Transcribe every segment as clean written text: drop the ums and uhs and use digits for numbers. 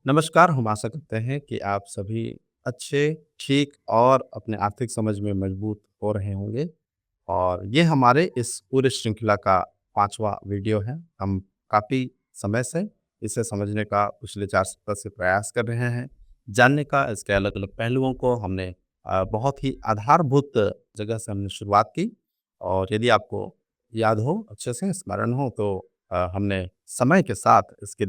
नमस्कार, हम आशा करते हैं कि आप सभी अच्छे, ठीक और अपने आर्थिक समझ में मजबूत हो रहे होंगे और ये हमारे इस पूरी श्रृंखला का 5वां वीडियो है। हम काफ़ी समय से इसे समझने का पिछले 4 सप्ताह से प्रयास कर रहे हैं। जानने का इसके अलग-अलग पहलुओं को हमने बहुत ही आधारभूत जगह से हमने शुरुआत की और यदि आपको याद हो, अच्छे से स्मरण हो तो हमने समय के साथ इसके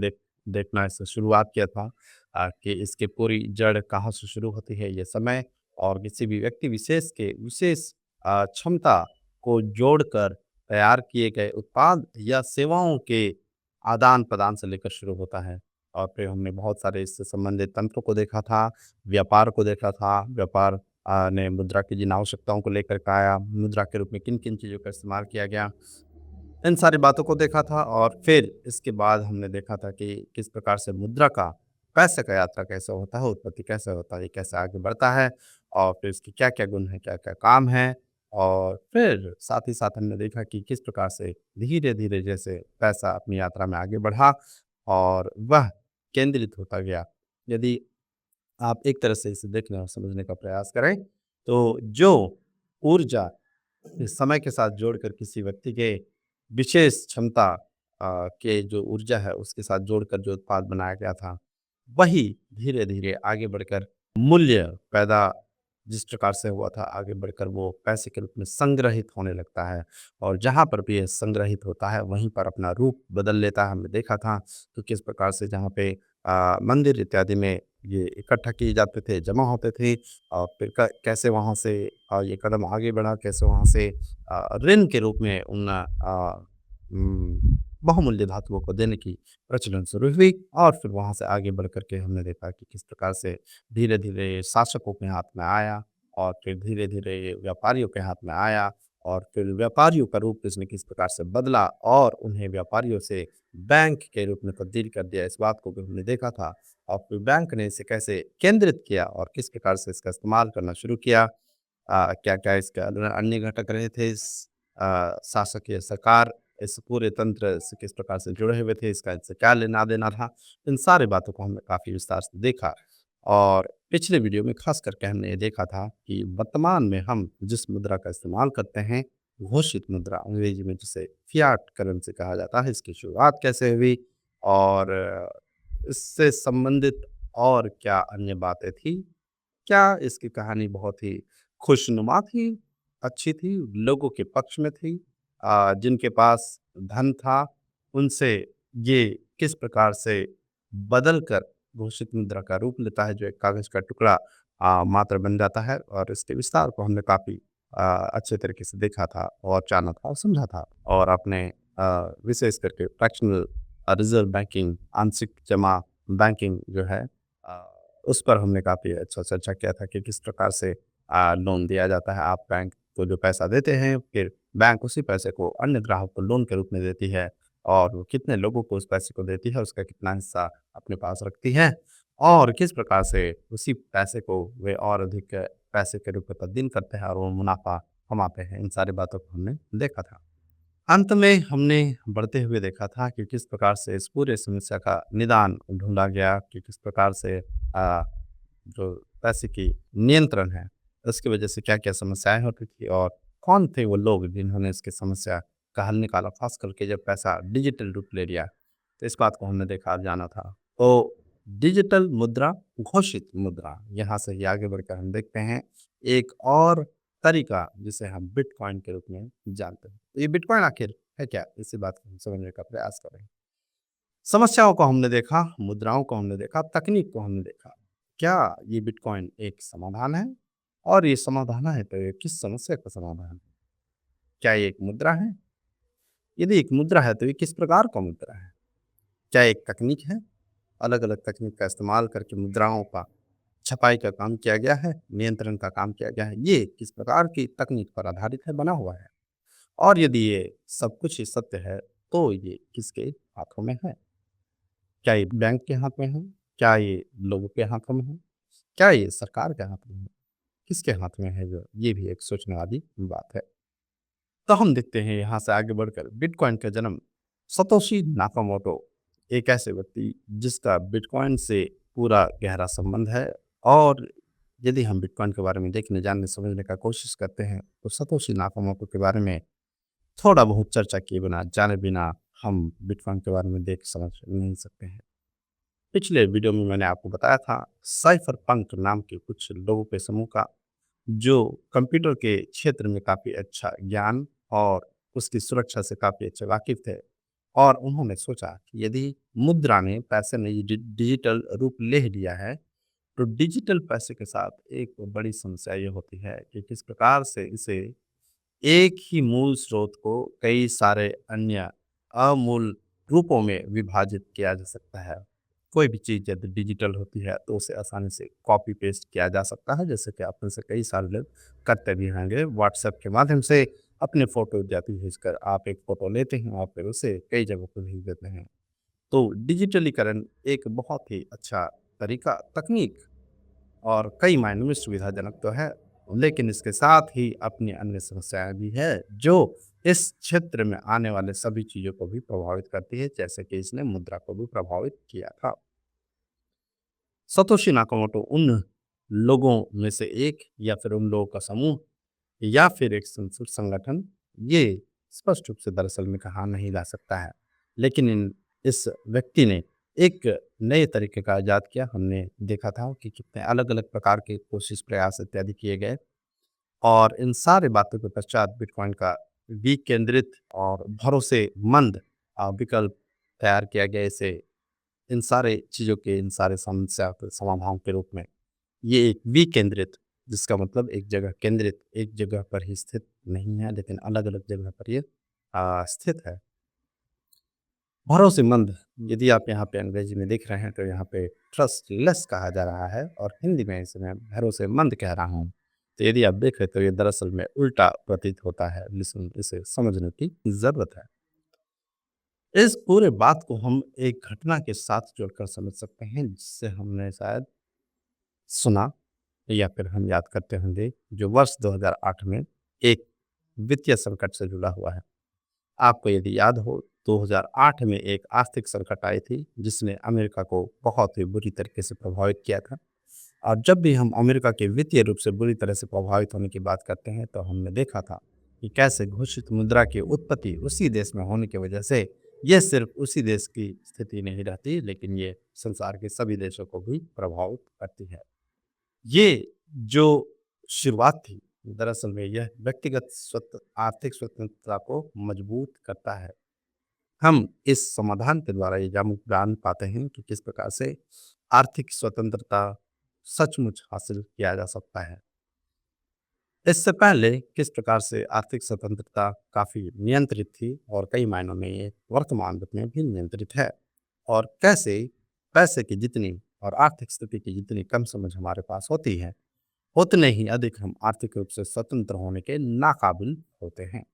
देखना इससे शुरुआत किया था कि इसकी पूरी जड़ कहाँ से शुरू होती है ये समय और किसी भी व्यक्ति विशेष के विशेष क्षमता को जोड़कर तैयार किए गए उत्पाद या सेवाओं के आदान-प्रदान से लेकर शुरू होता है। और फिर हमने बहुत सारे इससे संबंधित तंत्रों को देखा था, व्यापार को देखा था, व्यापार ने मुद्रा की जिन आवश्यकताओं को लेकर के आया, मुद्रा के रूप में किन-किन चीज़ों का इस्तेमाल किया गया। इन सारी बातों को देखा था और फिर इसके बाद हमने देखा था कि किस प्रकार से मुद्रा का पैसे का यात्रा कैसे होता है, उत्पत्ति कैसे होता है, ये कैसे आगे बढ़ता है और फिर इसके क्या-क्या गुण हैं, क्या-क्या काम हैं। और फिर साथ ही साथ हमने देखा कि किस प्रकार से धीरे-धीरे जैसे पैसा अपनी यात्रा में आगे बढ़ा और वह केंद्रित होता गया। यदि आप एक तरह से इसे देखने और समझने का प्रयास करें, तो जो ऊर्जा इस समय के साथ जोड़कर किसी व्यक्ति के विशेष क्षमता के जो ऊर्जा है उसके साथ जोड़कर जो उत्पाद बनाया गया था, वही धीरे-धीरे आगे बढ़कर मूल्य पैदा जिस प्रकार से हुआ था, आगे बढ़कर वो पैसे के रूप में संग्रहित होने लगता है और जहाँ पर भी ये संग्रहित होता है, वहीं पर अपना रूप बदल लेता है। हमने देखा था कि किस प्रकार से जहाँ पे मंदिर इत्यादि में ये इकट्ठा किए जाते थे, जमा होते थे और फिर क कैसे वहाँ से ये कदम आगे बढ़ा, कैसे वहाँ से ऋण के रूप में उन बहुमूल्य धातुओं को देने की प्रचलन शुरू हुई और फिर वहाँ से आगे बढ़ कर के हमने देखा कि किस प्रकार से धीरे-धीरे शासकों के हाथ में आया और फिर धीरे-धीरे ये व्यापारियों के हाथ में आया और फिर व्यापारियों का रूप इसने किस प्रकार से बदला और उन्हें व्यापारियों से बैंक के रूप में तब्दील कर दिया, इस बात को भी हमने देखा था। और फिर बैंक ने इसे कैसे केंद्रित किया और किस प्रकार से इसका इस्तेमाल करना शुरू किया। क्या-क्या इसके अन्य घटक रहे थे इस शासकीय सरकार इस पूरे तंत्र से किस प्रकार से जुड़े हुए थे, इसका इनसे क्या लेना-देना था, इन सारी बातों को हमने काफ़ी विस्तार से देखा। और पिछले वीडियो में ख़ास करके हमने ये देखा था कि वर्तमान में हम जिस मुद्रा का इस्तेमाल करते हैं, घोषित मुद्रा अंग्रेजी में जिसे फिएट करेंसी कहा जाता है, इसकी शुरुआत कैसे हुई और इससे संबंधित और क्या अन्य बातें थी? क्या इसकी कहानी बहुत ही खुशनुमा थी, अच्छी थी, लोगों के पक्ष में थी? जिनके पास धन था, उनसे ये किस प्रकार से बदल कर घोषित मुद्रा का रूप लेता है, जो एक कागज़ का टुकड़ा मात्र बन जाता है और इसके विस्तार को हमने काफ़ी अच्छे तरीके से देखा था और जाना था और समझा था। और आपने विशेष करके फ्रैक्शनल रिज़र्व बैंकिंग, आंशिक जमा बैंकिंग जो है उस पर हमने काफ़ी अच्छा चर्चा किया था कि किस प्रकार से लोन दिया जाता है। आप बैंक को जो पैसा देते हैं, फिर बैंक उसी पैसे को अन्य ग्राहक को लोन के रूप में देती है और वो कितने लोगों को उस पैसे को देती है, उसका कितना हिस्सा अपने पास रखती है और किस प्रकार से उसी पैसे को वे और अधिक पैसे के रूप में तब्दील करते हैं और वो मुनाफ़ा कमाते हैं। इन सारी बातों को हमने देखा था। अंत में हमने बढ़ते हुए देखा था कि किस प्रकार से इस पूरे समस्या का निदान ढूँढा गया कि किस प्रकार से जो पैसे की नियंत्रण है, उसकी वजह से क्या-क्या समस्याएँ होती थी और कौन थे वो लोग जिन्होंने इसकी समस्या का हल निकाला, ख़ास करके जब पैसा डिजिटल रूप ले लिया, तो इस बात को हमने देखा और जाना था। तो डिजिटल मुद्रा, घोषित मुद्रा, यहाँ से ही आगे बढ़कर हम देखते हैं एक और तरीका जिसे हम बिटकॉइन के रूप में जानते हैं। तो ये बिटकॉइन आखिर है क्या? इसी बात को हम समझने का प्रयास करें। समस्याओं को हमने देखा, मुद्राओं को हमने देखा, तकनीक को हमने देखा। क्या ये बिटकॉइन एक समाधान है? और ये समाधान है तो ये किस समस्या का समाधान है? क्या ये एक मुद्रा है? यदि एक मुद्रा है तो ये किस प्रकार का मुद्रा है? क्या एक तकनीक है? अलग-अलग तकनीक का इस्तेमाल करके मुद्राओं का छपाई का काम किया गया है, नियंत्रण का काम किया गया है। ये किस प्रकार की तकनीक पर आधारित है, बना हुआ है? और यदि ये सब कुछ ही सत्य है, तो ये किसके हाथों में है? क्या ये बैंक के हाथ में है? क्या ये लोगों के हाथों में है? क्या ये सरकार के हाथ में है? किसके हाथ में है जो ये भी एक सोचने वाली बात है। तो हम देखते हैं यहाँ से आगे बढ़कर बिटकॉइन का जन्म सतोशी नाकामोटो एक ऐसे व्यक्ति जिसका बिटकॉइन से पूरा गहरा संबंध है। और यदि हम बिटकॉइन के बारे में देखने, जानने, समझने का कोशिश करते हैं, तो सतोशी नाकामोटो के बारे में थोड़ा बहुत चर्चा किए बिना, जाने बिना हम बिटकॉइन के बारे में देख समझ नहीं सकते हैं। पिछले वीडियो में मैंने आपको बताया था साइफर पंक नाम के कुछ लोगों के समूह का, जो कंप्यूटर के क्षेत्र में काफ़ी अच्छा ज्ञान और उसकी सुरक्षा से काफ़ी अच्छे वाकिफ़ थे। और उन्होंने सोचा कि यदि मुद्रा ने, पैसे ने डिजिटल रूप ले लिया है, तो डिजिटल पैसे के साथ एक बड़ी समस्या ये होती है कि किस प्रकार से इसे एक ही मूल स्रोत को कई सारे अन्य अमूल रूपों में विभाजित किया जा सकता है। कोई भी चीज़ यदि डिजिटल होती है तो उसे आसानी से कॉपी पेस्ट किया जा सकता है, जैसे कि आप में से कई सारे लोग करते भी होंगे। व्हाट्सएप के माध्यम से अपने फ़ोटो इत्यादि भेजकर आप एक फ़ोटो लेते हैं और फिर उसे कई जगहों पर भेज देते हैं। तो डिजिटलीकरण एक बहुत ही अच्छा तरीका, तकनीक और कई मायनों में सुविधाजनक तो है, लेकिन इसके साथ ही अपनी अन्य समस्याएँ भी है, जो इस क्षेत्र में आने वाले सभी चीज़ों को भी प्रभावित करती है, जैसे कि इसने मुद्रा को भी प्रभावित किया था। सतोशी नाकामोटो उन लोगों में से एक, या फिर उन लोगों का समूह, या फिर एक संगठन, ये स्पष्ट रूप से दरअसल में कहा नहीं जा सकता है। लेकिन इस व्यक्ति ने एक नए तरीके का इजाद किया। हमने देखा था कि कितने अलग-अलग प्रकार के कोशिश, प्रयास इत्यादि किए गए, और इन सारी बातों के पश्चात बिटकॉइन का विकेंद्रित और भरोसेमंद विकल्प तैयार किया गया। इसे इन सारे चीज़ों के, इन सारे समस्या के समाधान के रूप में, ये एक विकेंद्रित, जिसका मतलब एक जगह केंद्रित, एक जगह पर ही स्थित नहीं है, लेकिन अलग-अलग जगह पर ये स्थित है। भरोसेमंद, यदि आप यहाँ पे अंग्रेजी में देख रहे हैं तो यहाँ पे ट्रस्टलेस कहा जा रहा है, और हिंदी में इसे मैं भरोसेमंद कह रहा हूँ। तो यदि आप देखें तो ये दरअसल में उल्टा प्रतीत होता है, लेकिन इसे समझने की ज़रूरत है। इस पूरे बात को हम एक घटना के साथ जोड़कर समझ सकते हैं, जिससे हमने शायद सुना, या फिर हम याद करते होंगे, जो वर्ष 2008 में एक वित्तीय संकट से जुड़ा हुआ है। आपको यदि याद हो, 2008 में एक आर्थिक संकट आई थी, जिसने अमेरिका को बहुत ही बुरी तरीके से प्रभावित किया था। और जब भी हम अमेरिका के वित्तीय रूप से बुरी तरह से प्रभावित होने की बात करते हैं, तो हमने देखा था कि कैसे घोषित मुद्रा की उत्पत्ति उसी देश में होने की वजह से ये सिर्फ उसी देश की स्थिति नहीं रहती, लेकिन ये संसार के सभी देशों को भी प्रभावित करती है। ये जो शुरुआत थी, दरअसल में यह व्यक्तिगत आर्थिक स्वतंत्रता को मजबूत करता है। हम इस समाधान के द्वारा ये जान पाते हैं कि किस प्रकार से आर्थिक स्वतंत्रता सचमुच हासिल किया जा सकता है। इससे पहले किस प्रकार से आर्थिक स्वतंत्रता काफ़ी नियंत्रित थी, और कई मायनों में ये वर्तमान रूप में भी नियंत्रित है, और कैसे पैसे की जितनी और आर्थिक स्थिति की जितनी कम समझ हमारे पास होती है, उतने ही अधिक हम आर्थिक रूप से स्वतंत्र होने के नाकाबिल होते हैं।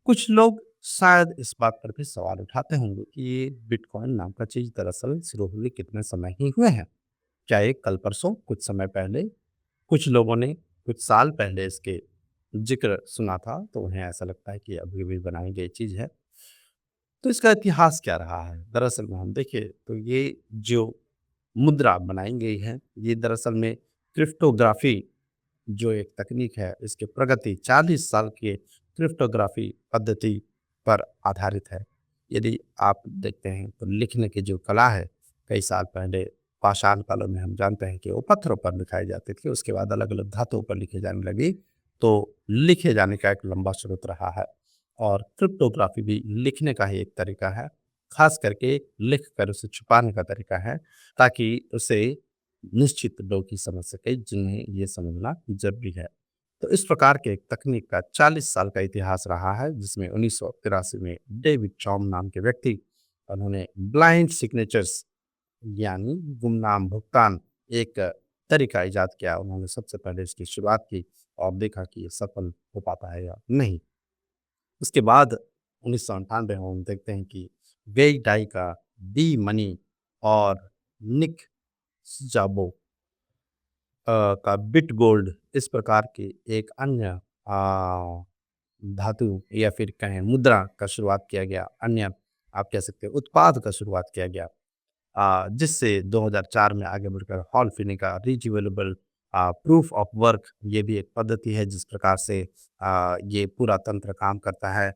कुछ लोग शायद इस बात पर भी सवाल उठाते होंगे कि ये बिटकॉइन नाम का चीज़ दरअसल शुरू हुए कितने समय ही हुए हैं? क्या ये कल परसों, कुछ समय पहले, कुछ लोगों ने कुछ साल पहले इसके ज़िक्र सुना था, तो उन्हें ऐसा लगता है कि अभी-अभी बनाई गई चीज़ है। तो इसका इतिहास क्या रहा है? दरअसल में हम देखें तो ये जो मुद्रा बनाई गई है, ये दरअसल में क्रिप्टोग्राफ़ी जो एक तकनीक है, इसकी प्रगति 40 साल की क्रिप्टोग्राफ़ी पद्धति पर आधारित है। यदि आप देखते हैं तो लिखने की जो कला है, कई साल पहले पाषाण कालों में हम जानते हैं कि वो पत्थरों पर लिखाई जाती थी, उसके बाद अलग-अलग धातुओं पर लिखी जाने लगी, तो लिखे जाने का एक लंबा स्रोत रहा है। और क्रिप्टोग्राफ़ी भी लिखने का ही एक तरीका है, ख़ास करके लिख कर उसे छुपाने का तरीका है, ताकि उसे निश्चित लोग ही समझ सके जिन्हें ये समझना ज़रूरी है। तो इस प्रकार के एक तकनीक का 40 साल का इतिहास रहा है, जिसमें 1983 में डेविड चॉम नाम के व्यक्ति, उन्होंने ब्लाइंड सिग्नेचर्स, यानी गुमनाम भुगतान, एक तरीका इजाद किया। उन्होंने सबसे पहले इसकी शुरुआत की और देखा कि ये सफल हो पाता है या नहीं। उसके बाद 1998 में हम देखते हैं कि वेई डाई का डी मनी, और निक जाबो का बिट गोल्ड, इस प्रकार की एक अन्य धातु, या फिर कहें मुद्रा का शुरुआत किया गया, अन्य आप कह सकते हैं उत्पाद का शुरुआत किया गया। जिससे 2004 में आगे बढ़कर हॉल फिनी का रीच्यूवेबल प्रूफ ऑफ वर्क ये भी एक पद्धति है जिस प्रकार से ये पूरा तंत्र काम करता है,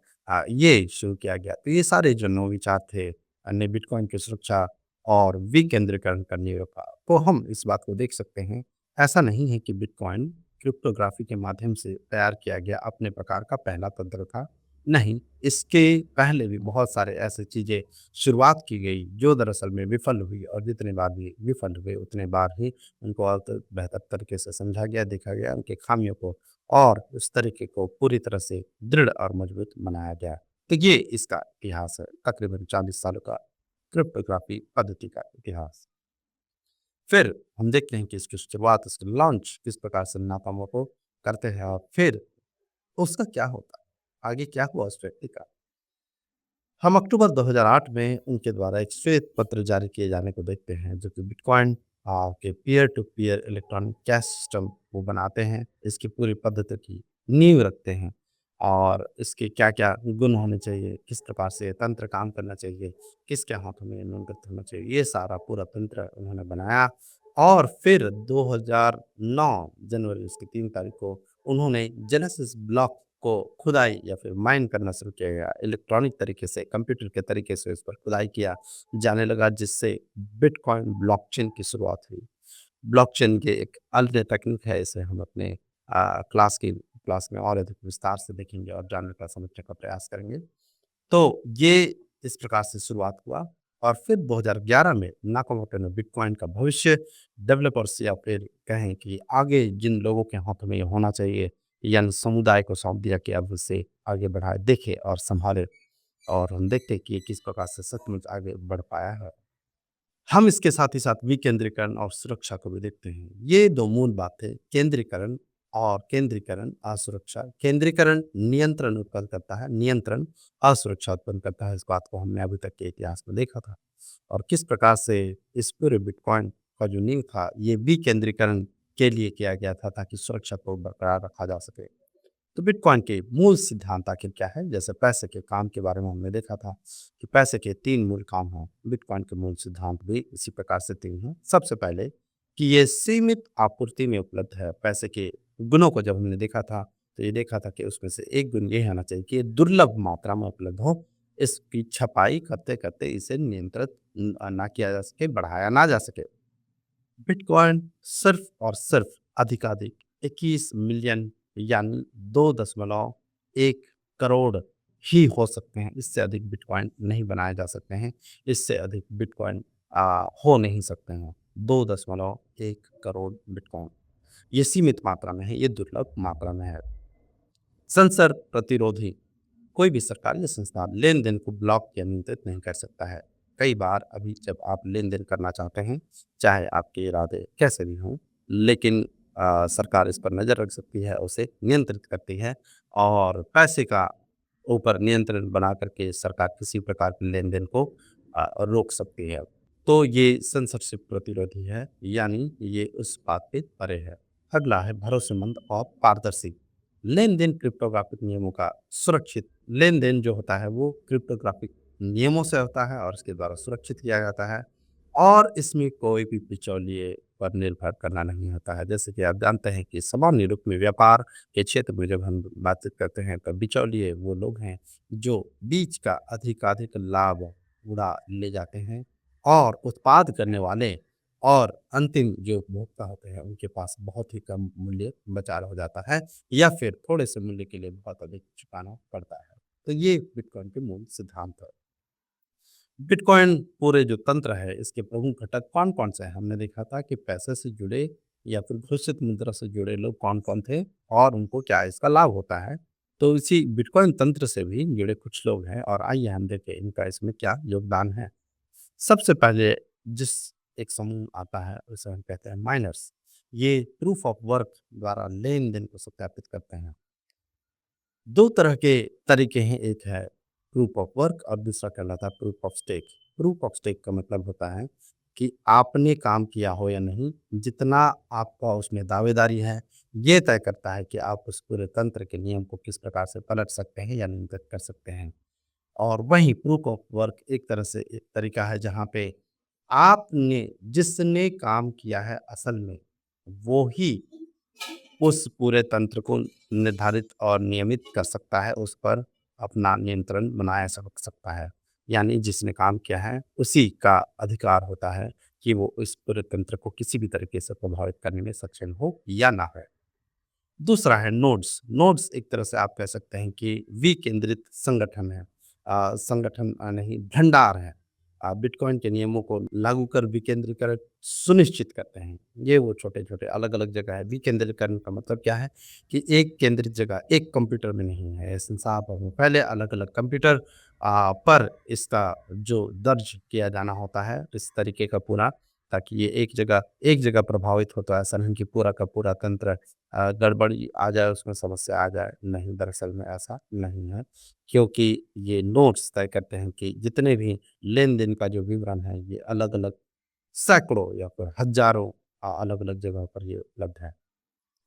ये शुरू किया गया। तो ये सारे जो नवविचार थे ने बिटकॉइन की सुरक्षा और विकेंद्रीकरण करने का, तो हम इस बात को देख सकते हैं। ऐसा नहीं है कि बिटकॉइन क्रिप्टोग्राफी के माध्यम से तैयार किया गया अपने प्रकार का पहला तंत्र था। नहीं, इसके पहले भी बहुत सारे ऐसी चीज़ें शुरुआत की गई जो दरअसल में विफल हुई, और जितने बार भी विफल हुए उतने बार ही उनको और बेहतर तरीके से समझा गया, देखा गया उनके खामियों को, और उस तरीके को पूरी तरह से दृढ़ और मजबूत बनाया गया। तो ये इसका इतिहास है, तकरीबन 40 सालों का क्रिप्टोग्राफी पद्धति का इतिहास। फिर हम देखते हैं कि इसकी शुरुआत, इसकी लॉन्च किस प्रकार से नाकामों करते हैं, और फिर उसका क्या होता है, आगे क्या हुआ उस व्यक्ति का। हम अक्टूबर 2008 में उनके द्वारा एक श्वेत पत्र जारी किए जाने को देखते हैं, जो कि बिटकॉइन के peer to peer electronic cash system को बनाते हैं, इसकी पूरी पद्धति की नींव रखते हैं, और इसके क्या-क्या गुण होने चाहिए, किस प्रकार से ये तंत्र काम करना चाहिए, किसके हाथों में नियंत्रित होना चाहिए, ये सारा पूरा तंत्र उन्होंने बनाया। और फिर 2009 जनवरी उसकी 3 तारीख को उन्होंने जेनेसिस ब्लॉक को खुदाई या फिर माइन करना शुरू किया गया। इलेक्ट्रॉनिक तरीके से, कंप्यूटर के तरीके से उस पर खुदाई किया जाने लगा, जिससे बिटकॉइन ब्लॉकचेन की शुरुआत हुई। ब्लॉकचेन के एक अलग टेक्निक है, इसे हम अपने क्लास में और अधिक विस्तार से देखेंगे और जानने का, समझने का प्रयास करेंगे। तो ये इस प्रकार से शुरुआत हुआ, और फिर 2011 में नाकामोटो ने बिटकॉइन का भविष्य डेवलपर्स, या फिर कहें कि आगे जिन लोगों के हाथों में ये होना चाहिए, यानी समुदाय को सौंप दिया कि अब उसे आगे बढ़ाए, देखे और संभाले, और हम देखते हैं कि ये किस प्रकार से सचमुच आगे बढ़ पाया है। हम इसके साथ ही साथ विकेंद्रीकरण और सुरक्षा को भी देखते हैं। ये 2 मूल बातें, केंद्रीकरण और केंद्रीकरण असुरक्षा। केंद्रीकरण नियंत्रण उत्पन्न करता है, नियंत्रण असुरक्षा उत्पन्न करता है। इस बात को हमने अभी तक के इतिहास में देखा था, और किस प्रकार से इस पूरे बिटकॉइन का जो नींव था, ये विकेंद्रीकरण के लिए किया गया था ताकि सुरक्षा को बरकरार रखा जा सके। तो बिटकॉइन के मूल सिद्धांत आखिर क्या है? जैसे पैसे के काम के बारे में हमने देखा था कि पैसे के 3 मूल काम हैं। बिटकॉइन के मूल सिद्धांत भी इसी प्रकार से 3 हैं। सबसे पहले कि ये सीमित आपूर्ति में उपलब्ध है। पैसे के गुणों को जब हमने देखा था, तो ये देखा था कि उसमें से एक गुण ये होना चाहिए कि ये दुर्लभ मात्रा में उपलब्ध हो। इसकी छपाई करते-करते इसे नियंत्रित ना किया जा सके, बढ़ाया ना जा सके। बिटकॉइन सिर्फ़ और सिर्फ़ अधिकाधिक 21 मिलियन, यानी 2.1 करोड़ ही हो सकते हैं। इससे अधिक बिटकॉइन नहीं बनाए जा सकते हैं। इससे अधिक बिटकॉइन हो नहीं सकते हैं। 2.1 करोड़ बिटकॉइन। ये सीमित मात्रा में है, ये दुर्लभ मात्रा में है। संसर्ग प्रतिरोधी। कोई भी सरकार या संस्था लेन-देन को ब्लॉक या नियंत्रित नहीं कर सकता है। कई बार अभी जब आप लेन-देन करना चाहते हैं, चाहे आपके इरादे कैसे भी हों, लेकिन सरकार इस पर नज़र रख सकती है, उसे नियंत्रित करती है, और पैसे का ऊपर नियंत्रण बना कर के सरकार किसी प्रकार के लेन-देन को रोक सकती है। तो ये सेंसरशिप प्रतिरोधी है, यानी ये उस बात पे परे है। अगला है भरोसेमंद और पारदर्शी। लेन-देन क्रिप्टोग्राफिक नियमों का सुरक्षित लेन-देन जो होता है वो क्रिप्टोग्राफिक नियमों से होता है, और इसके द्वारा सुरक्षित किया जाता है, और इसमें कोई भी बिचौलिए पर निर्भर करना नहीं होता है। जैसे कि आप जानते हैं कि सामान्य रूप में व्यापार के क्षेत्र में जब हम बातचीत करते हैं, तो बिचौलिए वो लोग हैं जो बीच का अधिकाधिक लाभ उड़ा ले जाते हैं, और उत्पाद करने वाले और अंतिम जो उपभोक्ता होते हैं उनके पास बहुत ही कम मूल्य बचा हो जाता है, या फिर थोड़े से मूल्य के लिए बहुत अधिक चुकाना पड़ता है। तो ये बिटकॉइन के मूल सिद्धांत है। बिटकॉइन पूरे जो तंत्र है, इसके प्रमुख घटक कौन-कौन से हैं? हमने देखा था कि पैसे से जुड़े या फिर घोषित मुद्रा से जुड़े लोग कौन-कौन थे, और उनको क्या इसका लाभ होता है। तो इसी बिटकॉइन तंत्र से भी जुड़े कुछ लोग हैं, और आइए हम देखें इनका इसमें क्या योगदान है। सबसे पहले जिस एक समूह आता है उसे हम कहते हैं माइनर्स। ये प्रूफ ऑफ वर्क द्वारा लेन-देन को सत्यापित करते हैं। 2 तरह के तरीके हैं, एक है प्रूफ ऑफ वर्क और दूसरा कहलाता है proof of stake. Proof of stake का मतलब होता है कि आपने काम किया हो या नहीं, जितना आपका उसमें दावेदारी है, ये तय करता है कि आप उस पूरे तंत्र के नियम को किस प्रकार से पलट सकते हैं या नियंत्रित कर सकते हैं। और वहीं प्रूफ ऑफ वर्क एक तरह से एक तरीका है जहाँ पे आपने जिसने काम किया है असल में, वो ही उस पूरे तंत्र को निर्धारित और नियमित कर सकता है, उस पर अपना नियंत्रण बनाए सक सकता है। यानी जिसने काम किया है, उसी का अधिकार होता है कि वो इस पूरे तंत्र को किसी भी तरीके से प्रभावित करने में सक्षम हो या ना हो। दूसरा है नोड्स। नोड्स एक तरह से आप कह सकते हैं कि विकेंद्रित संगठन है। संगठन नहीं, भंडार है। बिटकॉइन के नियमों को लागू कर विकेंद्रीकरण सुनिश्चित करते हैं। ये वो छोटे-छोटे अलग-अलग जगह है। विकेंद्रीकरण का मतलब क्या है कि एक केंद्रित जगह, एक कंप्यूटर में नहीं है। संसार भर में फैले अलग-अलग कंप्यूटर पर इसका जो दर्ज किया जाना होता है, इस तरीके का पूरा, ताकि ये एक जगह प्रभावित हो तो ऐसा नहीं कि पूरा का पूरा तंत्र गड़बड़ी आ जाए, उसमें समस्या आ जाए। नहीं, दरअसल में ऐसा नहीं है, क्योंकि ये नोट्स तय करते हैं कि जितने भी लेन-देन का जो विवरण है, ये अलग-अलग सैकड़ों या फिर हज़ारों अलग-अलग जगहों पर ये उपलब्ध है।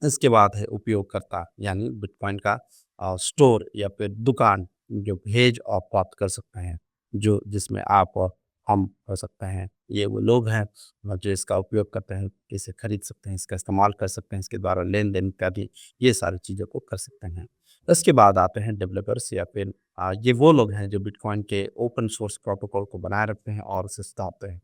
इसके बाद है उपयोगकर्ता, यानी बिटकॉइन का स्टोर या फिर दुकान जो भेज और प्राप्त कर सकते हैं, जो जिसमें आप और हम हो सकते हैं। ये वो लोग हैं जो इसका उपयोग करते हैं, इसे खरीद सकते हैं, इसका इस्तेमाल कर सकते हैं, इसके द्वारा लेन-देन इत्यादि ये सारी चीज़ों को कर सकते हैं। इसके बाद आते हैं डेवलपर्स या फिर ये वो लोग हैं जो बिटकॉइन के ओपन सोर्स प्रोटोकॉल को बनाए रखते हैं और उसे सुधारते हैं।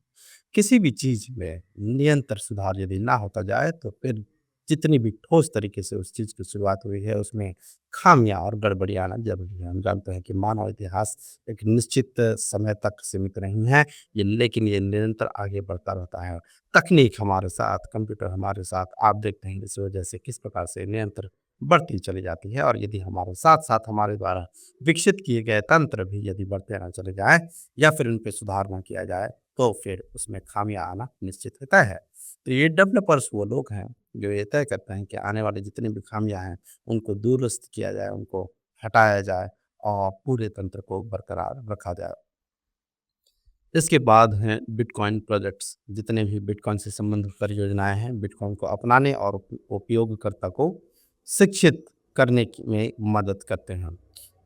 किसी भी चीज़ में निरंतर सुधार यदि ना होता जाए, तो फिर जितनी भी ठोस तरीके से उस चीज़ की शुरुआत हुई है, उसमें खामियाँ और गड़बड़ी आना ज़रूरी है। हम जानते हैं कि मानव इतिहास एक निश्चित समय तक सीमित नहीं है, लेकिन ये निरंतर आगे बढ़ता रहता है। तकनीक हमारे साथ, कंप्यूटर हमारे साथ, आप देखते हैं इस वजह से किस प्रकार से निरंतर बढ़ती चली जाती है, और यदि हमारे साथ-साथ हमारे द्वारा विकसित किए गए तंत्र भी यदि बढ़ते ना चले जाएँ या फिर उन पे सुधार ना किया जाए, तो फिर उसमें खामियाँ आना निश्चित होता है। तो ये डेवलपर्स वो लोग हैं जो ये तय करते हैं कि आने वाली जितनी भी खामियाँ हैं, उनको दुरुस्त किया जाए, उनको हटाया जाए और पूरे तंत्र को बरकरार रखा जाए। इसके बाद हैं बिटकॉइन प्रोजेक्ट्स। जितने भी बिटकॉइन से संबंधित परियोजनाएँ हैं, बिटकॉइन को अपनाने और उपयोगकर्ता को शिक्षित करने में मदद करते हैं।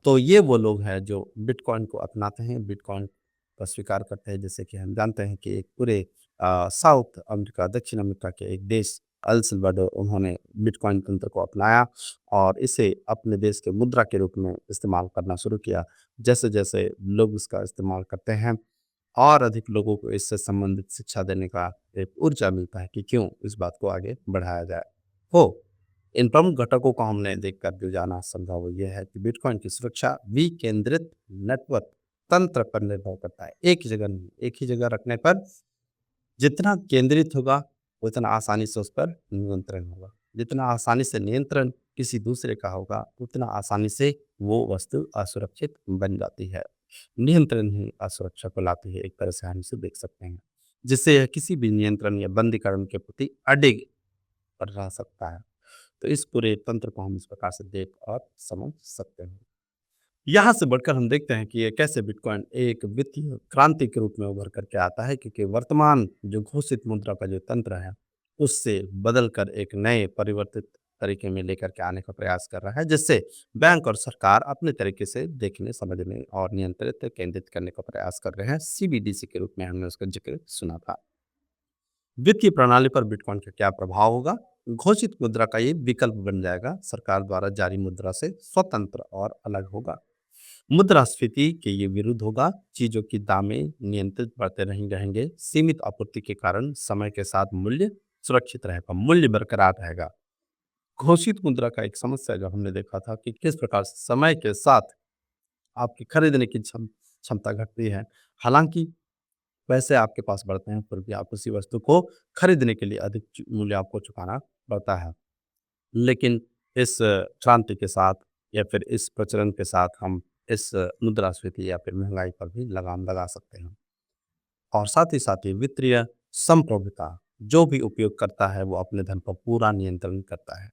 तो ये वो लोग हैं जो बिटकॉइन को अपनाते हैं, बिटकॉइन को स्वीकार करते हैं। जैसे कि हम जानते हैं कि एक पूरे साउथ अमेरिका, दक्षिण अमेरिका के एक देश अल सल्वाडोर, उन्होंने बिटकॉइन तंत्र को अपनाया और इसे अपने देश के मुद्रा के रूप में इस्तेमाल करना शुरू किया। जैसे-जैसे लोग इसका इस्तेमाल करते हैं और अधिक लोगों को इससे संबंधित शिक्षा देने का एक ऊर्जा मिलता है कि क्यों इस बात को आगे बढ़ाया जाए। हो इन प्रमुख घटकों को हमने देखकर जो जाना समझा वो ये है कि बिटकॉइन की सुरक्षा विकेंद्रित नेटवर्क तंत्र पर निर्भर करता है। एक जगह नहीं, एक ही जगह रखने पर जितना केंद्रित होगा, उतना आसानी से उस पर नियंत्रण होगा। जितना आसानी से नियंत्रण किसी दूसरे का होगा, उतना आसानी से वो वस्तु असुरक्षित बन जाती है। नियंत्रण ही असुरक्षा को लाती है, एक तरह से हम इसे देख सकते हैं। जिससे यह किसी भी नियंत्रण या बंदीकरण के प्रति अडिग रह सकता है। तो इस पूरे तंत्र को हम इस प्रकार से देख और समझ सकते हैं। यहाँ से बढ़कर हम देखते हैं कि ये कैसे बिटकॉइन एक वित्तीय क्रांति के रूप में उभर करके आता है, क्योंकि वर्तमान जो घोषित मुद्रा का जो तंत्र है, उससे बदल कर एक नए परिवर्तित तरीके में लेकर के आने का प्रयास कर रहा है, जिससे बैंक और सरकार अपने तरीके से देखने, समझने और नियंत्रित केंद्रित करने का प्रयास कर रहे हैं। सीबीडीसी के रूप में हमने उसका जिक्र सुना था। वित्तीय प्रणाली पर बिटकॉइन का क्या प्रभाव होगा? घोषित मुद्रा का ये विकल्प बन जाएगा, सरकार द्वारा जारी मुद्रा से स्वतंत्र और अलग होगा। मुद्रास्फीति के ये विरुद्ध होगा, चीजों की दामें नियंत्रित बढ़ते नहीं रहेंगे, सीमित आपूर्ति के कारण समय के साथ मूल्य सुरक्षित रहेगा, मूल्य बरकरार रहेगा। घोषित मुद्रा का एक समस्या जो हमने देखा था कि किस प्रकार से समय के साथ आपकी खरीदने की क्षमता घटती है। हालांकि पैसे आपके पास बढ़ते हैं, फिर भी आप उसी वस्तु को खरीदने के लिए अधिक मूल्य आपको चुकाना पड़ता है। लेकिन इस क्रांति के साथ या फिर इस प्रचलन के साथ हम इस मुद्रास्फीति या फिर महंगाई पर भी लगाम लगा सकते हैं। और साथ ही वित्तीय संप्रभुता, जो भी उपयोग करता है वो अपने धन पर पूरा नियंत्रण करता है।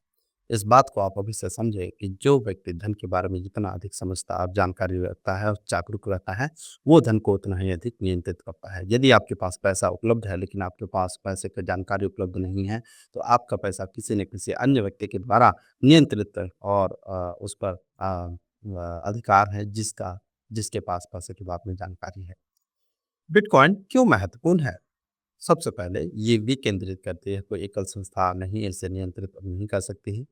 इस बात को आप अभी से समझें कि जो व्यक्ति धन के बारे में जितना अधिक समझता है और जानकारी रखता है और जागरूक रहता है, वो धन को उतना ही अधिक नियंत्रित करता है। यदि आपके पास पैसा उपलब्ध है, लेकिन आपके पास पैसे की जानकारी उपलब्ध नहीं है, तो आपका पैसा किसी न किसी अन्य व्यक्ति के द्वारा नियंत्रित और उस पर अधिकार है, जिसके पास पैसे के बारे में जानकारी है। बिटकॉइन क्यों महत्वपूर्ण है? सबसे पहले ये विकेंद्रित करती है, कोई एकल संस्था नहीं इसे नियंत्रित नहीं कर सकती है।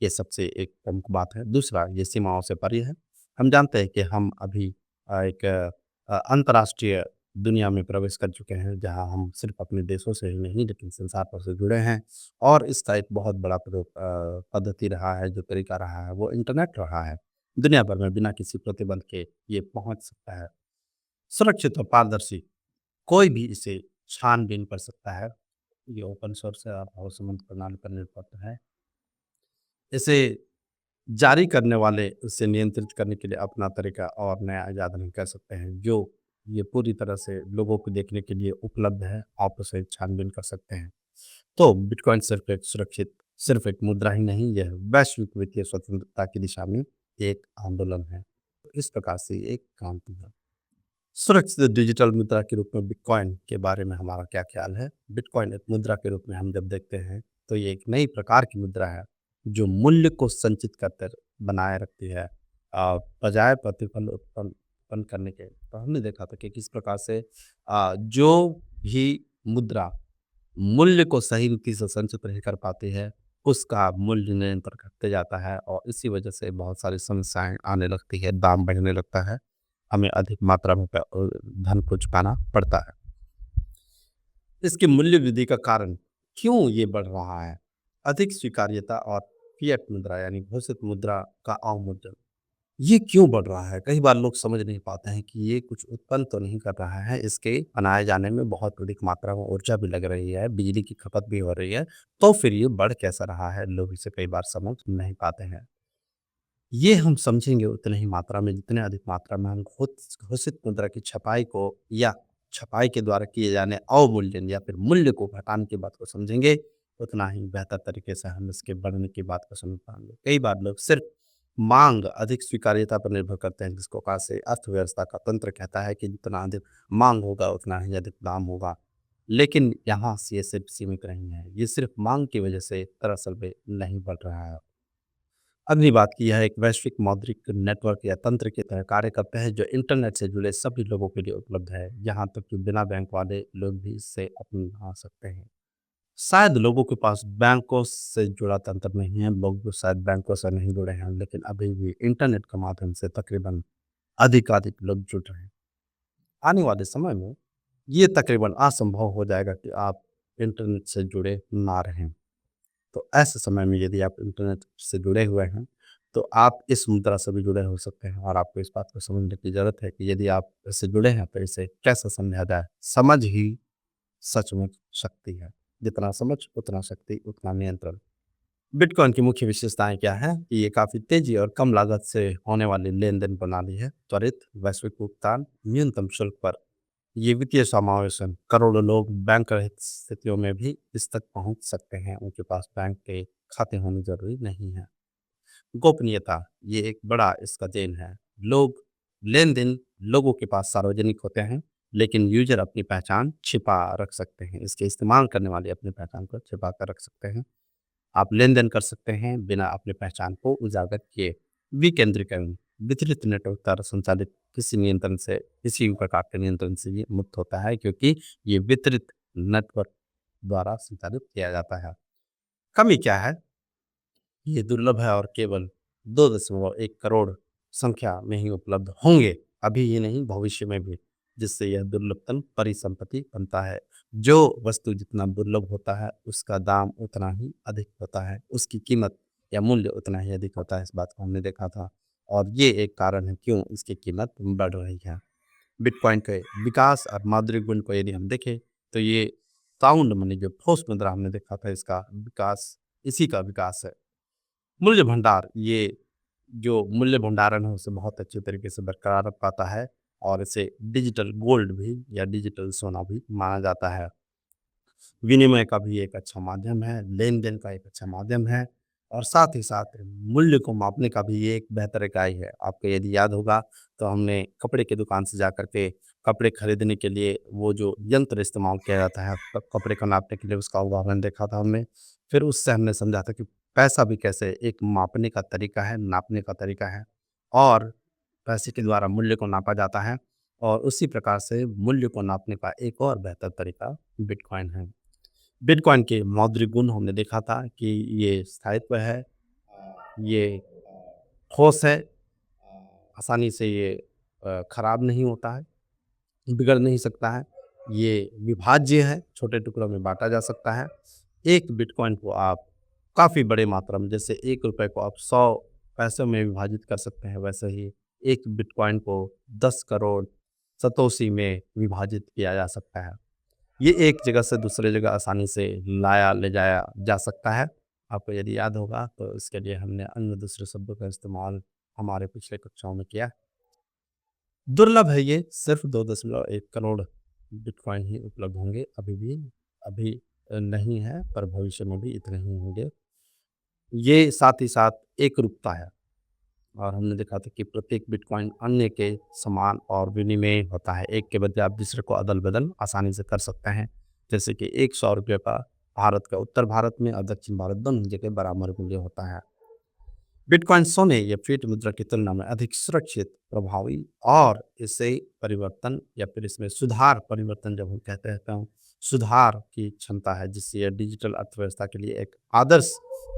ये सबसे एक प्रमुख बात है। दूसरा, ये सीमाओं से परे है। हम जानते हैं कि हम अभी एक अंतर्राष्ट्रीय दुनिया में प्रवेश कर चुके हैं, जहाँ हम सिर्फ़ अपने देशों से ही नहीं लेकिन संसार भर से जुड़े हैं और इसका एक बहुत बड़ा पद्धति रहा है, जो तरीका रहा है, वो इंटरनेट रहा है। दुनिया भर में बिना किसी प्रतिबंध के ये पहुँच सकता है। सुरक्षित और पारदर्शी, कोई भी इसे छान-बीन कर सकता है। ये ओपन सोर्स है और भरोसेमंद प्रणाली पर निर्भर है। इसे जारी करने वाले उसे नियंत्रित करने के लिए अपना तरीका और नया इजाद नहीं कर सकते हैं, जो ये पूरी तरह से लोगों को देखने के लिए उपलब्ध है, आप उसे छान-बीन कर सकते हैं। तो बिटकॉइन सिर्फ़ एक मुद्रा ही नहीं, यह वैश्विक वित्तीय स्वतंत्रता की दिशा में एक आंदोलन है। इस प्रकार से ये एक क्रांति है। सुरक्षित डिजिटल मुद्रा के रूप में बिटकॉइन के बारे में हमारा क्या ख़्याल है? बिटकॉइन एक मुद्रा के रूप में हम जब देखते हैं, तो ये एक नई प्रकार की मुद्रा है, जो मूल्य को संचित कर कर बनाए रखती है। बजाय प्रतिफल उत्पन्न करने के। तो हमने देखा था कि किस प्रकार से जो भी मुद्रा मूल्य को सही रीति से संचित नहीं कर पाती है, उसका मूल्य निरंतर घटते जाता है और इसी वजह से बहुत सारी समस्याएँ आने लगती है, दाम बढ़ने लगता है। हमें अधिक मात्रा में धन को चुकाना पड़ता है। इसकी मूल्य वृद्धि का कारण क्यों ये बढ़ रहा है? अधिक स्वीकार्यता और फिएट मुद्रा यानी घोषित मुद्रा का अवमूल्यन, ये क्यों बढ़ रहा है? कई बार लोग समझ नहीं पाते हैं कि ये कुछ उत्पन्न तो नहीं कर रहा है, इसके बनाए जाने में बहुत अधिक मात्रा में ऊर्जा भी लग रही है, बिजली की खपत भी हो रही है, तो फिर ये बढ़ कैसा रहा है? लोग इसे कई बार समझ नहीं पाते हैं। ये हम समझेंगे उतने ही मात्रा में जितने अधिक मात्रा में हम घोषित मुद्रा की छपाई को या छपाई के द्वारा किए जाने अवमूल्यन या फिर मूल्य को घटाने की बात को समझेंगे, उतना ही बेहतर तरीके से हम इसके बढ़ने की बात को समझ पाएँगे। कई बार लोग सिर्फ़ माँग, अधिक स्वीकार्यता पर निर्भर करते हैं, जिसको कहा से अर्थव्यवस्था का तंत्र कहता है कि जितना अधिक माँग होगा, उतना ही अधिक दाम होगा। लेकिन यहाँ से ये सिर्फ़ सीमित नहीं है, ये सिर्फ़ माँग की वजह से दरअसल में नहीं बढ़ रहा है। अगली बात की यह एक वैश्विक मौद्रिक नेटवर्क या तंत्र की तरह कार्य करते हैं, जो इंटरनेट से जुड़े सभी लोगों के लिए उपलब्ध है, यहाँ तक कि बिना बैंक वाले लोग भी इससे अपना सकते हैं। शायद लोगों के पास बैंकों से जुड़ा तंत्र नहीं है, लोग जो शायद बैंकों से नहीं जुड़े हैं, लेकिन अभी भी इंटरनेट के माध्यम से तकरीबन अधिकाधिक लोग जुड़ रहे हैं। आने वाले समय में ये तकरीबन असंभव हो जाएगा कि आप इंटरनेट से जुड़े ना रहें। तो ऐसे समय में यदि आप इंटरनेट से जुड़े हुए हैं, तो आप इस मुद्रा से भी जुड़े हो सकते हैं और आपको इस बात को समझने की ज़रूरत है कि यदि आप इससे जुड़े हैं, तो इसे कैसे समझा जाए? समझ ही सचमुच शक्ति है। जितना समझ, उतना शक्ति, उतना नियंत्रण। बिटकॉइन की मुख्य विशेषताएँ क्या हैं? कि ये काफ़ी तेज़ी और कम लागत से होने वाली लेन-देन प्रणाली है। त्वरित, वैश्विक भुगतान, न्यूनतम शुल्क पर ये वित्तीय समावेशन, करोड़ों लोग बैंक रहित स्थितियों में भी इस तक पहुंच सकते हैं, उनके पास बैंक के खाते होने जरूरी नहीं है। गोपनीयता, ये एक बड़ा इसका देन है। लोग लेन देन लोगों के पास सार्वजनिक होते हैं, लेकिन यूजर अपनी पहचान छिपा रख सकते हैं, इसके इस्तेमाल करने वाले अपनी पहचान को छिपा कर रख सकते हैं। आप लेन-देन कर सकते हैं बिना अपनी पहचान को उजागर किए। विकेंद्रीकरण, वितरित नेटवर्क द्वारा संचालित किसी नियंत्रण से, किसी भी प्रकार के नियंत्रण से ये मुक्त होता है, क्योंकि ये वितरित नेटवर्क द्वारा संचालित किया जाता है। कमी क्या है? ये दुर्लभ है और केवल 2.1 करोड़ संख्या में ही उपलब्ध होंगे। अभी ही नहीं, भविष्य में भी, जिससे यह दुर्लभतम परिसंपत्ति बनता है। जो वस्तु जितना दुर्लभ होता है, उसका दाम उतना ही अधिक होता है, उसकी कीमत या मूल्य उतना ही अधिक होता है। इस बात को हमने देखा था और ये एक कारण है क्यों इसकी कीमत बढ़ रही है। बिटकॉइन के विकास और मौद्रिक गुण को यदि हम देखें, तो ये साउंड मनी, जो ठोस मुद्रा हमने देखा था, इसका विकास, इसी का विकास है। मूल्य भंडार, ये जो मूल्य भंडारण है उसे बहुत अच्छे तरीके से बरकरार रख पाता है और इसे डिजिटल गोल्ड भी या डिजिटल सोना भी माना जाता है। विनिमय का भी एक अच्छा माध्यम है, लेन-देन का एक अच्छा माध्यम है और साथ ही साथ मूल्य को मापने का भी ये एक बेहतर इकाई है। आपको यदि याद होगा, तो हमने कपड़े की दुकान से जाकर के कपड़े खरीदने के लिए वो जो यंत्र इस्तेमाल किया जाता है कपड़े को नापने के लिए, उसका उदाहरण देखा था हमने। फिर उससे हमने समझा था कि पैसा भी कैसे एक मापने का तरीका है, नापने का तरीका है और पैसे के द्वारा मूल्य को नापा जाता है और उसी प्रकार से मूल्य को नापने का एक और बेहतर तरीका बिटकॉइन है। बिटकॉइन के मौद्रिक गुण हमने देखा था कि ये स्थायित्व है, ये ठोस है, आसानी से ये खराब नहीं होता है, बिगड़ नहीं सकता है, ये विभाज्य है, छोटे टुकड़ों में बाँटा जा सकता है। एक बिटकॉइन को आप काफ़ी बड़े मात्रा में, जैसे ₹1 को आप 100 पैसों में विभाजित कर सकते हैं, वैसे ही एक बिटकॉइन को 10 करोड़ सतोशी में विभाजित किया जा सकता है। ये एक जगह से दूसरे जगह आसानी से लाया ले जाया जा सकता है। आपको यदि याद होगा तो इसके लिए हमने अन्य दूसरे शब्दों का इस्तेमाल हमारे पिछले कक्षाओं में किया। दुर्लभ है ये, सिर्फ 2.1 करोड़ बिटकॉइन ही उपलब्ध होंगे अभी नहीं है, पर भविष्य में भी इतने ही होंगे। ये साथ ही साथ एकरूपता है और हमने देखा था कि प्रत्येक बिटकॉइन अन्य के समान और विनिमेय होता है। एक के बदले आप दूसरे को अदल-बदल आसानी से कर सकते हैं। जैसे कि एक ₹100 का भारत का उत्तर भारत में और दक्षिण भारत दोनों जगह बराबर मूल्य होता है। बिटकॉइन सोने या फिएट मुद्रा की तुलना में अधिक सुरक्षित, प्रभावी और इससे परिवर्तन या फिर इसमें सुधार परिवर्तन जब हम कहते हैं तो सुधार की क्षमता है, जिससे यह डिजिटल अर्थव्यवस्था के लिए एक आदर्श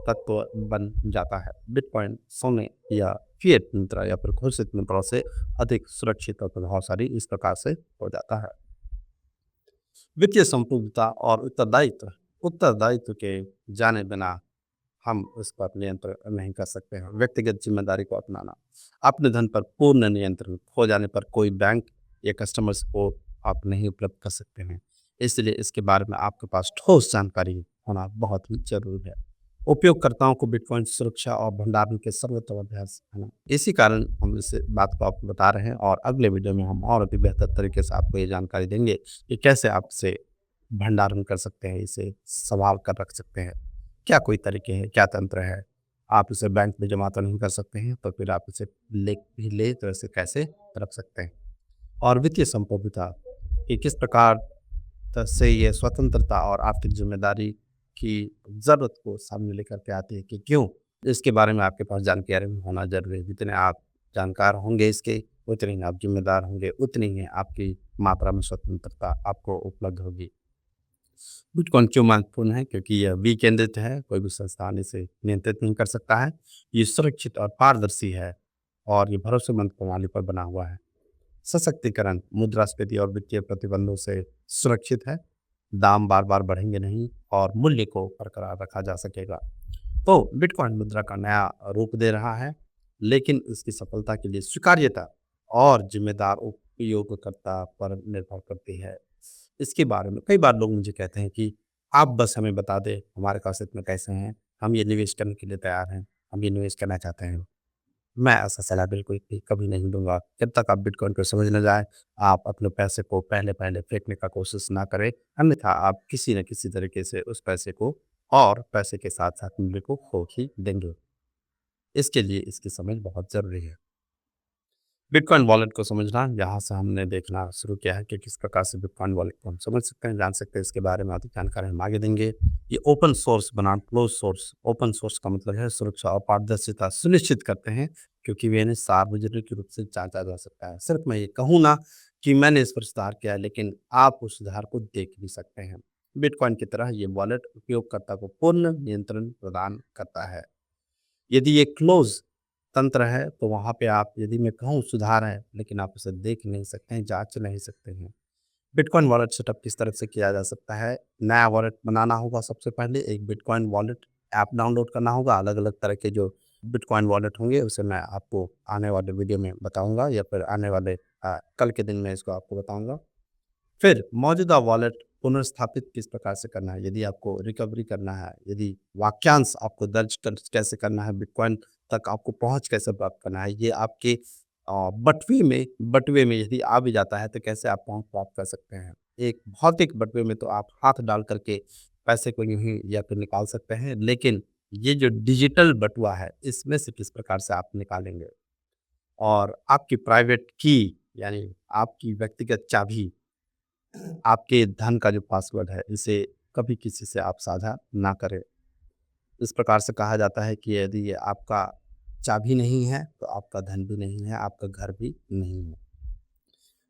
तत्व बन जाता है। बिटकॉइन सोने या फिएट मुद्रा या फिर घोषित मुद्राओं से अधिक सुरक्षित और प्रभावशाली इस प्रकार से हो जाता है। वित्तीय संप्रभुता और उत्तरदायित्व के जाने बिना हम उस पर नियंत्रण नहीं कर सकते हैं। व्यक्तिगत जिम्मेदारी को अपनाना, अपने धन पर पूर्ण नियंत्रण, खो जाने पर कोई बैंक या कस्टमर सपोर्ट आप नहीं उपलब्ध कर सकते हैं। इसलिए इसके बारे में आपके पास ठोस जानकारी होना बहुत ही जरूरी है। उपयोगकर्ताओं को बिटकॉइन सुरक्षा और भंडारण के सर्वोत्तम अभ्यास है ना, इसी कारण हम इस बात को आपको बता रहे हैं और अगले वीडियो में हम और भी बेहतर तरीके से आपको ये जानकारी देंगे कि कैसे आप इसे भंडारण कर सकते हैं, इसे संभाल कर रख सकते हैं। क्या कोई तरीके हैं, क्या तंत्र है? आप इसे बैंक में जमा तो नहीं कर सकते हैं, तो फिर आप इसे ले तो इसे कैसे रख सकते हैं? और वित्तीय संप्रभुता कि किस प्रकार से ये स्वतंत्रता और आर्थिक जिम्मेदारी की ज़रूरत को सामने लेकर के आती है कि क्यों? इसके बारे में आपके पास जानकारी होना ज़रूरी है। जितने आप जानकार होंगे इसके, उतने ही आप ज़िम्मेदार होंगे, उतनी ही आपकी मात्रा में स्वतंत्रता आपको उपलब्ध होगी। बिटकॉइन क्यों महत्वपूर्ण है? क्योंकि यह विकेंद्रित है, कोई भी संस्थान इसे नियंत्रित नहीं कर सकता है। ये सुरक्षित और पारदर्शी है और ये भरोसेमंद प्रणाली पर बना हुआ है। सशक्तिकरण, मुद्रास्फीति और वित्तीय प्रतिबंधों से सुरक्षित है। दाम बार-बार बढ़ेंगे नहीं और मूल्य को बरकरार रखा जा सकेगा। तो बिटकॉइन मुद्रा का नया रूप दे रहा है, लेकिन इसकी सफलता के लिए स्वीकार्यता और जिम्मेदार उपयोगकर्ता पर निर्भर करती है। इसके बारे में कई बार लोग मुझे कहते हैं कि आप बस हमें बता दें, हमारे पास इतने पैसे हैं, हम ये निवेश करने के लिए तैयार हैं, हम ये निवेश करना चाहते हैं। मैं ऐसा सलाह बिल्कुल भी कभी नहीं दूँगा। जब तक आप बिटकॉइन को समझ ना जाएँ, आप अपने पैसे को पहले-पहले फेंकने का कोशिश ना करें, अन्यथा आप किसी न किसी तरीके से उस पैसे को और पैसे के साथ-साथ मूल्य को खो ही देंगे। इसके लिए इसकी समझ बहुत ज़रूरी है। बिटकॉइन वॉलेट को समझना, यहाँ से हमने देखना शुरू किया है कि किस प्रकार से बिटकॉइन वॉलेट को हम समझ सकते हैं, जान सकते हैं, इसके बारे में अधिक जानकारी हम आगे देंगे। ये ओपन सोर्स बनाम क्लोज सोर्स, ओपन सोर्स का मतलब है सुरक्षा और पारदर्शिता सुनिश्चित करते हैं, क्योंकि वे इन्हें सार्वजनिक रूप से जांचा जा सकता है। सिर्फ मैं ये कहूँ ना कि मैंने इस पर सुधार किया है, लेकिन आप उस सुधार को देख भी सकते हैं। बिटकॉइन की तरह ये वॉलेट उपयोगकर्ता को पूर्ण नियंत्रण प्रदान करता है। यदि ये क्लोज़ तंत्र है, तो वहाँ पे आप, यदि मैं कहूँ सुधार है, लेकिन आप उसे देख नहीं सकते हैं, जाँच नहीं सकते हैं। बिटकॉइन वॉलेट सेटअप किस तरह से किया जा सकता है? नया वॉलेट बनाना होगा, सबसे पहले एक बिटकॉइन वॉलेट ऐप डाउनलोड करना होगा। अलग-अलग तरह के जो बिटकॉइन वॉलेट होंगे, उसे मैं आपको आने वाले वीडियो में बताऊँगा या फिर आने वाले कल के दिन में इसको आपको बताऊँगा। फिर मौजूदा वॉलेट पुनर्स्थापित किस प्रकार से करना है, यदि आपको रिकवरी करना है, यदि वाक्यांश आपको दर्ज कैसे करना है, बिटकॉइन तक आपको पहुंच कैसे प्राप्त करना है, ये आपके बटुए में यदि आ भी जाता है तो कैसे आप पहुंच प्राप्त कर सकते हैं। एक भौतिक बटुए में तो आप हाथ डाल करके पैसे को यूं ही या फिर निकाल सकते हैं, लेकिन ये जो डिजिटल बटुआ है, इसमें से किस प्रकार से आप निकालेंगे और आपकी प्राइवेट की, यानी आपकी व्यक्तिगत चाबी, आपके धन का जो पासवर्ड है, इसे कभी किसी से आप साझा ना करें। इस प्रकार से कहा जाता है कि यदि ये आपका चाबी नहीं है, तो आपका धन भी नहीं है, आपका घर भी नहीं है।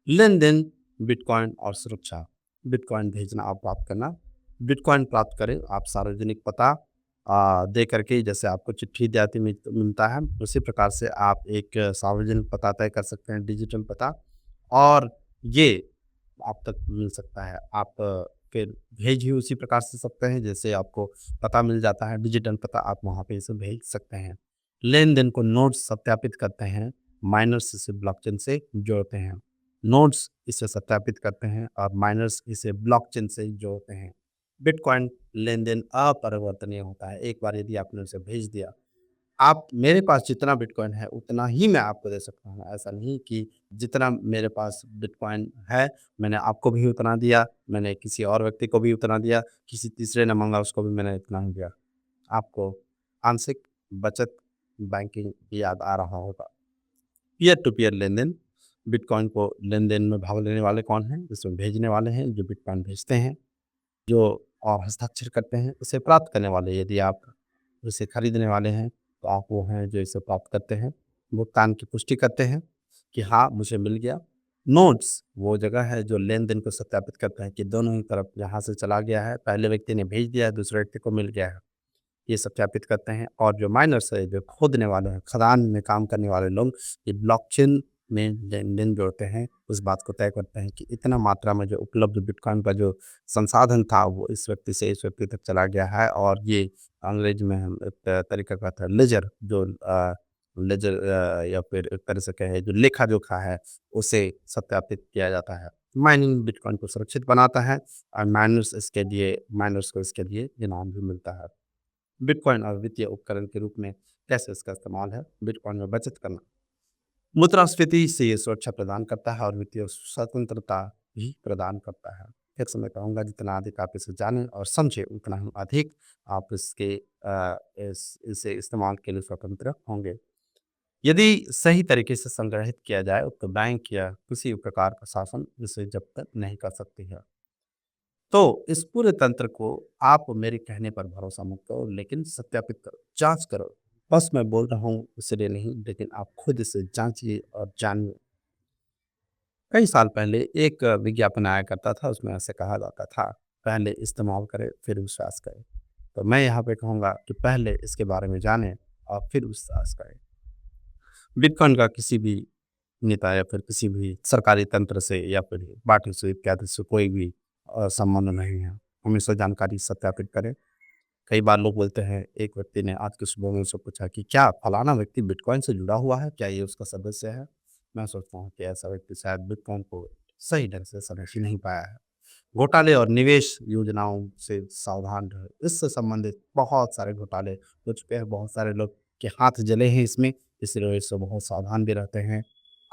लेन-देन, बिटकॉइन और सुरक्षा। बिटकॉइन भेजना और प्राप्त करना। बिटकॉइन प्राप्त करें आप सार्वजनिक पता दे करके, जैसे आपको चिट्ठी इत्यादि मिलता है, उसी प्रकार से आप एक सार्वजनिक पता तय कर सकते हैं, डिजिटल पता, और ये आप तक मिल सकता है। आप फिर भेज ही उसी प्रकार से सकते हैं, जैसे आपको पता मिल जाता है, डिजिटल पता, आप वहाँ पे इसे भेज सकते हैं। लेन-देन को नोड्स सत्यापित करते हैं, माइनर्स इसे ब्लॉकचेन से जोड़ते हैं। नोड्स इसे सत्यापित करते हैं और माइनर्स इसे ब्लॉकचेन से जोड़ते हैं। बिटकॉइन लेन-देन अपरिवर्तनीय होता है। एक बार यदि आपने उसे भेज दिया, आप मेरे पास जितना बिटकॉइन है उतना ही मैं आपको दे सकता हूँ। ऐसा नहीं कि जितना मेरे पास बिटकॉइन है, मैंने आपको भी उतना दिया, मैंने किसी और व्यक्ति को भी उतना दिया, किसी तीसरे ने माँगा उसको भी मैंने इतना ही दिया। आपको आंशिक बचत बैंकिंग की याद आ रहा होगा। पीयर टू पीयर लेन-देन, बिटकॉइन को लेन-देन में भाग लेने वाले कौन हैं? जिसमें भेजने वाले हैं, जो बिटकॉइन भेजते हैं, जो और हस्ताक्षर करते हैं, उसे प्राप्त करने वाले, यदि आप उसे खरीदने वाले हैं, तो आप वो हैं जो इसे प्राप्त करते हैं, भुगतान की पुष्टि करते हैं कि हाँ, मुझे मिल गया। नोड्स वो जगह है जो लेन-देन को सत्यापित करता है कि दोनों ही तरफ जहाँ से चला गया है, पहले व्यक्ति ने भेज दिया है, दूसरे व्यक्ति को मिल गया है। ये सत्यापित करते हैं, और जो माइनर्स है, जो खोदने वाले हैं, खदान में काम करने वाले लोग, ये ब्लॉकचेन में लेन-देन जोड़ते हैं, उस बात को तय करते हैं कि इतना मात्रा में जो उपलब्ध बिटकॉइन का जो संसाधन था, वो इस व्यक्ति से इस व्यक्ति तक चला गया है, और ये अंग्रेजी में हम एक तरीका का था लेजर, जो लेजर या फिर एक तरह से कहें जो लेखा-जोखा है, उसे सत्यापित किया जाता है। माइनिंग बिटकॉइन को सुरक्षित बनाता है, और माइनर्स को इसके लिए इनाम भी मिलता है। बिटकॉइन और वित्तीय उपकरण के रूप में कैसे इसका इस्तेमाल है? बिटकॉइन में बचत करना। मुद्रास्फीति से ये सुरक्षा प्रदान करता है और वित्तीय स्वतंत्रता भी प्रदान करता है। फिर से मैं कहूँगा, जितना अधिक आप इसे जानें और समझें, उतना ही अधिक आप इसे इस्तेमाल के लिए स्वतंत्र होंगे। यदि सही तरीके से संग्रहित किया जाए, तो बैंक या किसी भी प्रकार का शासन इसे जब्त नहीं कर सकती है। तो इस पूरे तंत्र को आप मेरे कहने पर भरोसा मत करो, लेकिन सत्यापित करो, जाँच करो। बस मैं बोल रहा हूँ इसलिए नहीं, लेकिन आप खुद इसे जाँचिए और जानिए। कई साल पहले एक विज्ञापन आया करता था, उसमें ऐसे कहा जाता था, पहले इस्तेमाल करें, फिर विश्वास करें। तो मैं यहाँ पे कहूँगा कि पहले इसके बारे में जानें और फिर विश्वास करें। बिटकॉइन का किसी भी नेता या फिर किसी भी सरकारी तंत्र से या फिर पार्टी से इत्यादि से कोई भी संबंध नहीं है। हमेशा जानकारी सत्यापित करें। कई बार लोग बोलते हैं, एक व्यक्ति ने आज की सुबह में मुझसे पूछा कि क्या फलाना व्यक्ति बिटकॉइन से जुड़ा हुआ है? क्या ये उसका सदस्य है? मैं सोचता हूँ कि ऐसा व्यक्ति शायद बिटकॉइन को सही ढंग से समझ ही नहीं पाया है। घोटाले और निवेश योजनाओं से सावधान रहें। इससे संबंधित बहुत सारे घोटाले हो चुके हैं, बहुत सारे लोग के हाथ जले हैं इसमें, इसलिए इससे बहुत सावधान भी रहते हैं।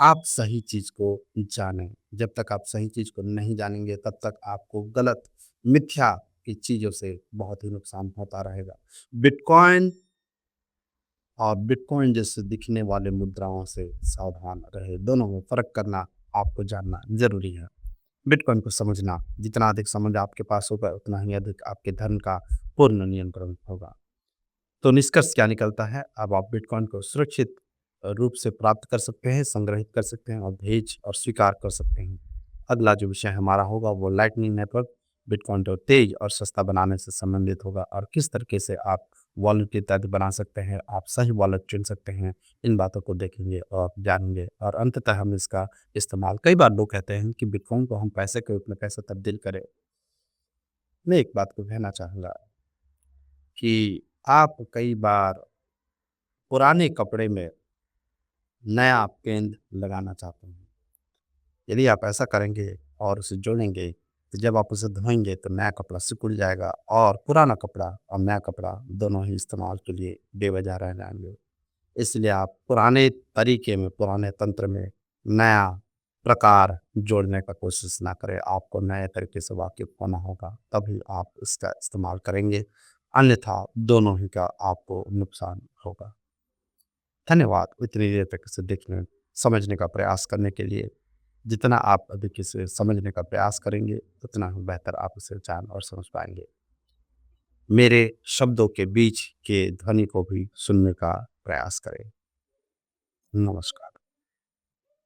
आप सही चीज़ को जानें। जब तक आप सही चीज़ को नहीं जानेंगे, तब तक आपको गलत, मिथ्या की चीज़ों से बहुत ही नुकसान होता रहेगा। बिटकॉइन और बिटकॉइन जैसे दिखने वाले मुद्राओं से सावधान रहें। दोनों में फ़र्क करना आपको जानना ज़रूरी है। बिटकॉइन को समझना, जितना अधिक समझ आपके पास होगा, उतना ही अधिक आपके धन का पूर्ण नियंत्रण होगा। तो निष्कर्ष क्या निकलता है? अब आप बिटकॉइन को सुरक्षित रूप से प्राप्त कर सकते हैं, संग्रहित कर सकते हैं और भेज और स्वीकार कर सकते हैं। अगला जो विषय हमारा होगा, वो लाइटनिंग नेटवर्क बिटकॉइन को तेज और सस्ता बनाने से संबंधित होगा, और किस तरीके से आप वॉलेट इत्यादि बना सकते हैं, आप सही वॉलेट चुन सकते हैं। इन बातों को देखेंगे और जानेंगे, और अंततः हम इसका इस्तेमाल, कई बार लोग कहते हैं कि बिटकॉइन को हम पैसे के रूप में कैसे तब्दील करें। मैं एक बात को कहना चाहूँगा कि आप कई बार पुराने कपड़े में नया पेंट लगाना चाहते हैं। यदि आप ऐसा करेंगे और उसे जोड़ेंगे, तो जब आप उसे धोएँगे तो नया कपड़ा सिकुड़ जाएगा, और पुराना कपड़ा और नया कपड़ा दोनों ही इस्तेमाल के लिए बेवजह रह जाएँगे। इसलिए आप पुराने तरीके में, पुराने तंत्र में नया प्रकार जोड़ने का कोशिश ना करें। आपको नए तरीके से वाकिफ़ होना होगा, तभी आप इसका इस्तेमाल करेंगे, अन्यथा दोनों ही का आपको नुकसान होगा। धन्यवाद इतनी देर तक इसे देखने, समझने का प्रयास करने के लिए। जितना आप अधिक इसे समझने का प्रयास करेंगे, उतना ही बेहतर आप इसे जान और समझ पाएँगे। मेरे शब्दों के बीच के ध्वनि को भी सुनने का प्रयास करें। नमस्कार।